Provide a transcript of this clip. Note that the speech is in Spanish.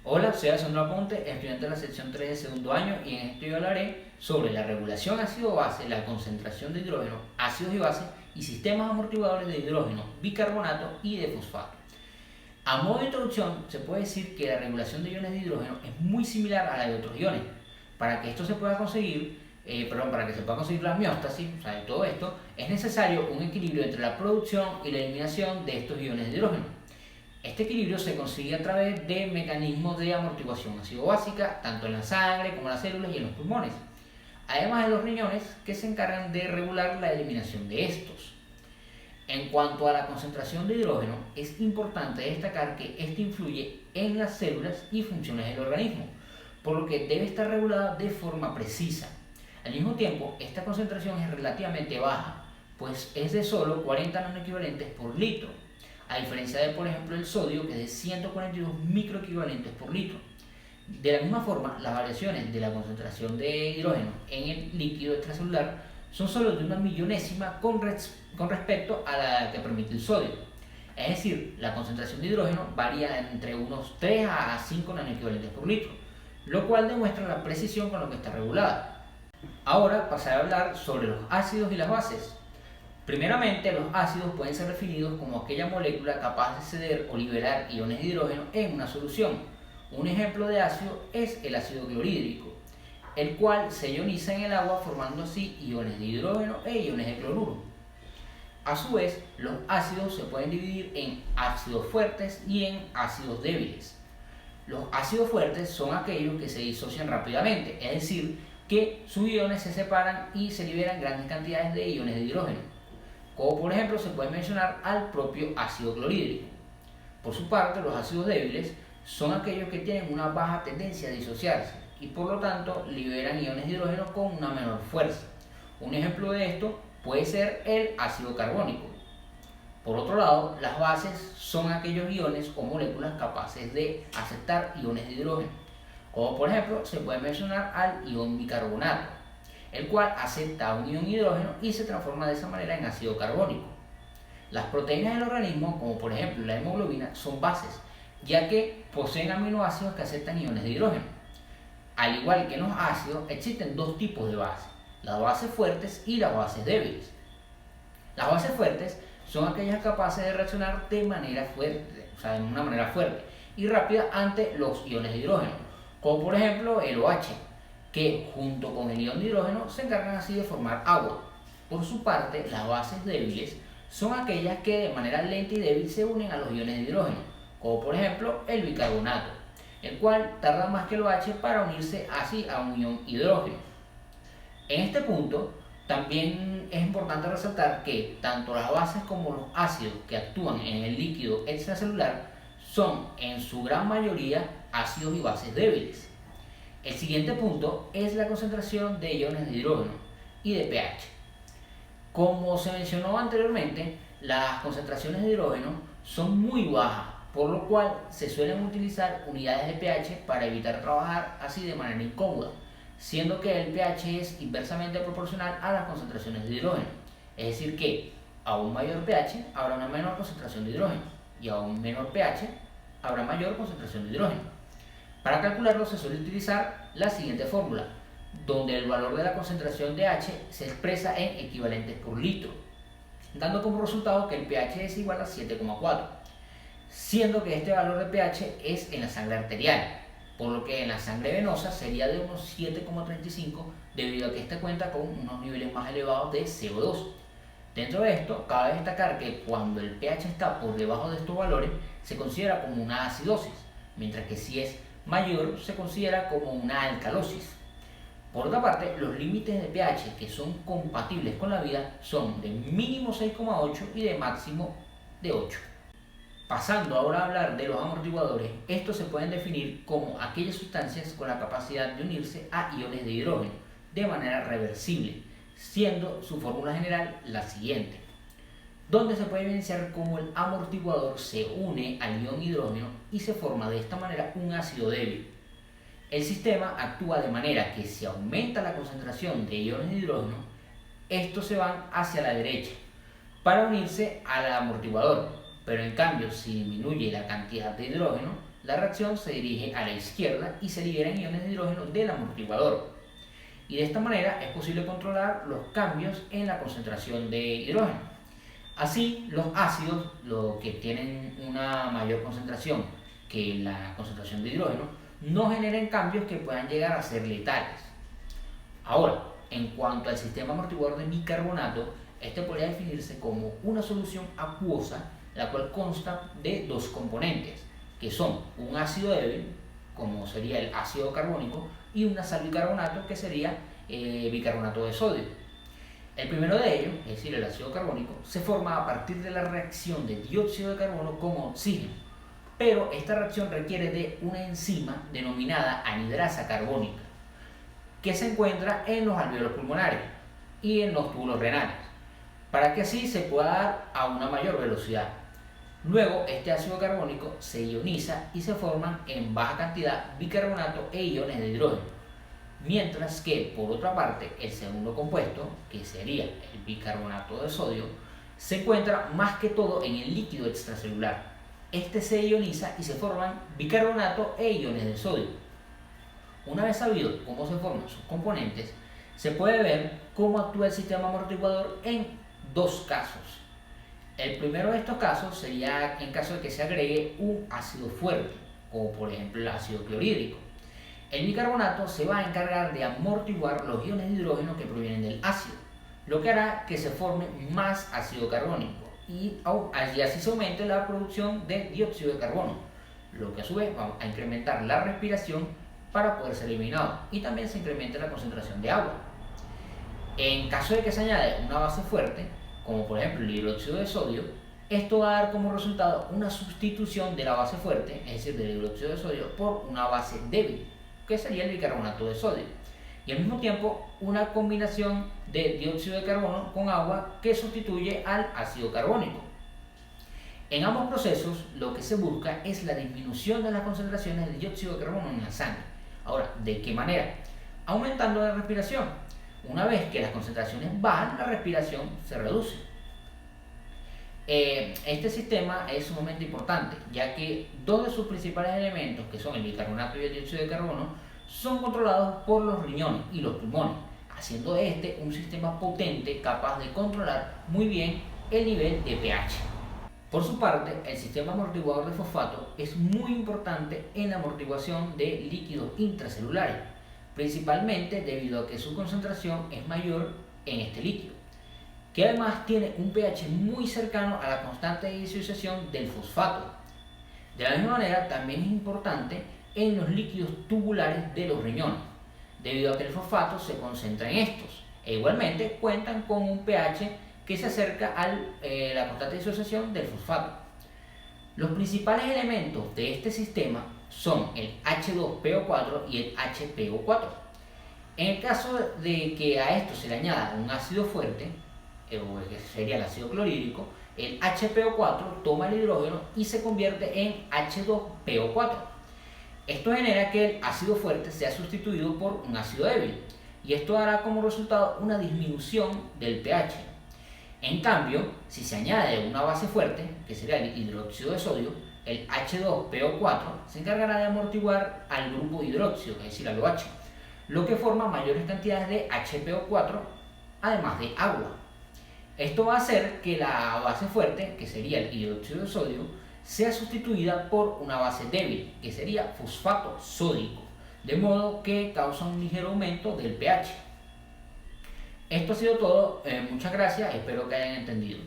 Hola, soy Alessandro Aponte, estudiante de la sección 3 de segundo año y en este video hablaré sobre la regulación ácido-base, la concentración de hidrógeno, ácidos y bases y sistemas amortiguadores de hidrógeno, bicarbonato y de fosfato. A modo de introducción, se puede decir que la regulación de iones de hidrógeno es muy similar a la de otros iones. Para que esto se pueda conseguir, para que se pueda conseguir la homeostasis, o sea, de todo esto, es necesario un equilibrio entre la producción y la eliminación de estos iones de hidrógeno. Este equilibrio se consigue a través de mecanismos de amortiguación ácido-básica, tanto en la sangre como en las células y en los pulmones, además de los riñones que se encargan de regular la eliminación de estos. En cuanto a la concentración de hidrógeno, es importante destacar que este influye en las células y funciones del organismo, por lo que debe estar regulada de forma precisa. Al mismo tiempo, esta concentración es relativamente baja, pues es de solo 40 nanoequivalentes por litro, a diferencia de, por ejemplo, el sodio, que es de 142 microequivalentes por litro. De la misma forma, las variaciones de la concentración de hidrógeno en el líquido extracelular son solo de una millonésima con respecto a la que permite el sodio. Es decir, la concentración de hidrógeno varía entre unos 3 a 5 nanoequivalentes por litro, lo cual demuestra la precisión con lo que está regulada. Ahora pasaré a hablar sobre los ácidos y las bases. Primeramente, los ácidos pueden ser definidos como aquella molécula capaz de ceder o liberar iones de hidrógeno en una solución. Un ejemplo de ácido es el ácido clorhídrico, el cual se ioniza en el agua formando así iones de hidrógeno e iones de cloruro. A su vez, los ácidos se pueden dividir en ácidos fuertes y en ácidos débiles. Los ácidos fuertes son aquellos que se disocian rápidamente, es decir, que sus iones se separan y se liberan grandes cantidades de iones de hidrógeno, como por ejemplo se puede mencionar al propio ácido clorhídrico. Por su parte, los ácidos débiles son aquellos que tienen una baja tendencia a disociarse y por lo tanto liberan iones de hidrógeno con una menor fuerza. Un ejemplo de esto puede ser el ácido carbónico. Por otro lado, las bases son aquellos iones o moléculas capaces de aceptar iones de hidrógeno, como por ejemplo se puede mencionar al ion bicarbonato, el cual acepta un ion hidrógeno y se transforma de esa manera en ácido carbónico. Las proteínas del organismo, como por ejemplo la hemoglobina, son bases, ya que poseen aminoácidos que aceptan iones de hidrógeno. Al igual que en los ácidos, existen dos tipos de bases, las bases fuertes y las bases débiles. Las bases fuertes son aquellas capaces de reaccionar de manera fuerte, o sea, de una manera fuerte y rápida ante los iones de hidrógeno, como por ejemplo el OH, que junto con el ion de hidrógeno se encargan así de formar agua. Por su parte, las bases débiles son aquellas que de manera lenta y débil se unen a los iones de hidrógeno, como por ejemplo el bicarbonato, el cual tarda más que el OH para unirse así a un ion hidrógeno. En este punto, también es importante resaltar que tanto las bases como los ácidos que actúan en el líquido extracelular son en su gran mayoría ácidos y bases débiles. El siguiente punto es la concentración de iones de hidrógeno y de pH. Como se mencionó anteriormente, las concentraciones de hidrógeno son muy bajas, por lo cual se suelen utilizar unidades de pH para evitar trabajar así de manera incómoda, siendo que el pH es inversamente proporcional a las concentraciones de hidrógeno. Es decir que a un mayor pH habrá una menor concentración de hidrógeno y a un menor pH habrá mayor concentración de hidrógeno. Para calcularlo se suele utilizar la siguiente fórmula, donde el valor de la concentración de H se expresa en equivalentes por litro, dando como resultado que el pH es igual a 7,4, siendo que este valor de pH es en la sangre arterial, por lo que en la sangre venosa sería de unos 7,35 debido a que esta cuenta con unos niveles más elevados de CO2. Dentro de esto, cabe destacar que cuando el pH está por debajo de estos valores se considera como una acidosis, mientras que si es mayor se considera como una alcalosis. Por otra parte, los límites de pH que son compatibles con la vida son de mínimo 6,8 y de máximo de 8. Pasando ahora a hablar de los amortiguadores, estos se pueden definir como aquellas sustancias con la capacidad de unirse a iones de hidrógeno de manera reversible, siendo su fórmula general la siguiente, donde se puede evidenciar cómo el amortiguador se une al ion hidrógeno y se forma de esta manera un ácido débil. El sistema actúa de manera que si aumenta la concentración de iones de hidrógeno, estos se van hacia la derecha para unirse al amortiguador, pero en cambio si disminuye la cantidad de hidrógeno, la reacción se dirige a la izquierda y se liberan iones de hidrógeno del amortiguador. Y de esta manera es posible controlar los cambios en la concentración de hidrógeno. Así, los ácidos, los que tienen una mayor concentración que la concentración de hidrógeno, no generan cambios que puedan llegar a ser letales. Ahora, en cuanto al sistema amortiguador de bicarbonato, este podría definirse como una solución acuosa, la cual consta de dos componentes, que son un ácido débil, como sería el ácido carbónico, y una sal bicarbonato, que sería bicarbonato de sodio. El primero de ellos, es decir, el ácido carbónico, se forma a partir de la reacción de dióxido de carbono con oxígeno, pero esta reacción requiere de una enzima denominada anhidrasa carbónica, que se encuentra en los alvéolos pulmonares y en los túbulos renales, para que así se pueda dar a una mayor velocidad. Luego, este ácido carbónico se ioniza y se forman en baja cantidad bicarbonato e iones de hidrógeno, mientras que, por otra parte, el segundo compuesto, que sería el bicarbonato de sodio, se encuentra más que todo en el líquido extracelular. Este se ioniza y se forman bicarbonato e iones de sodio. Una vez sabido cómo se forman sus componentes, se puede ver cómo actúa el sistema amortiguador en dos casos. El primero de estos casos sería en caso de que se agregue un ácido fuerte, como por ejemplo el ácido clorhídrico. El bicarbonato se va a encargar de amortiguar los iones de hidrógeno que provienen del ácido, lo que hará que se forme más ácido carbónico y así se aumente la producción de dióxido de carbono, lo que a su vez va a incrementar la respiración para poder ser eliminado, y también se incrementa la concentración de agua. En caso de que se añade una base fuerte, como por ejemplo el hidróxido de sodio, esto va a dar como resultado una sustitución de la base fuerte, es decir, del hidróxido de sodio, por una base débil, que sería el bicarbonato de sodio, y al mismo tiempo una combinación de dióxido de carbono con agua que sustituye al ácido carbónico. En ambos procesos lo que se busca es la disminución de las concentraciones de dióxido de carbono en la sangre. Ahora, ¿de qué manera? Aumentando la respiración. Una vez que las concentraciones bajan, la respiración se reduce. Este sistema es sumamente importante, ya que dos de sus principales elementos, que son el bicarbonato y el dióxido de carbono, son controlados por los riñones y los pulmones, haciendo de este un sistema potente capaz de controlar muy bien el nivel de pH. Por su parte, el sistema amortiguador de fosfato es muy importante en la amortiguación de líquidos intracelulares, principalmente debido a que su concentración es mayor en este líquido, que además tiene un pH muy cercano a la constante de disociación del fosfato. De la misma manera, también es importante en los líquidos tubulares de los riñones, debido a que el fosfato se concentra en estos, e igualmente cuentan con un pH que se acerca a la constante de disociación del fosfato. Los principales elementos de este sistema son el H2PO4 y el HPO4. En el caso de que a esto se le añada un ácido fuerte, que sería el ácido clorhídrico, el HPO4 toma el hidrógeno y se convierte en H2PO4. Esto genera que el ácido fuerte sea sustituido por un ácido débil, y esto dará como resultado una disminución del pH. En cambio, si se añade una base fuerte, que sería el hidróxido de sodio, el H2PO4 se encargará de amortiguar al grupo hidróxido, es decir, al OH, lo que forma mayores cantidades de HPO4, además de agua. Esto va a hacer que la base fuerte, que sería el hidróxido de sodio, sea sustituida por una base débil, que sería fosfato sódico, de modo que causa un ligero aumento del pH. Esto ha sido todo, muchas gracias, espero que hayan entendido.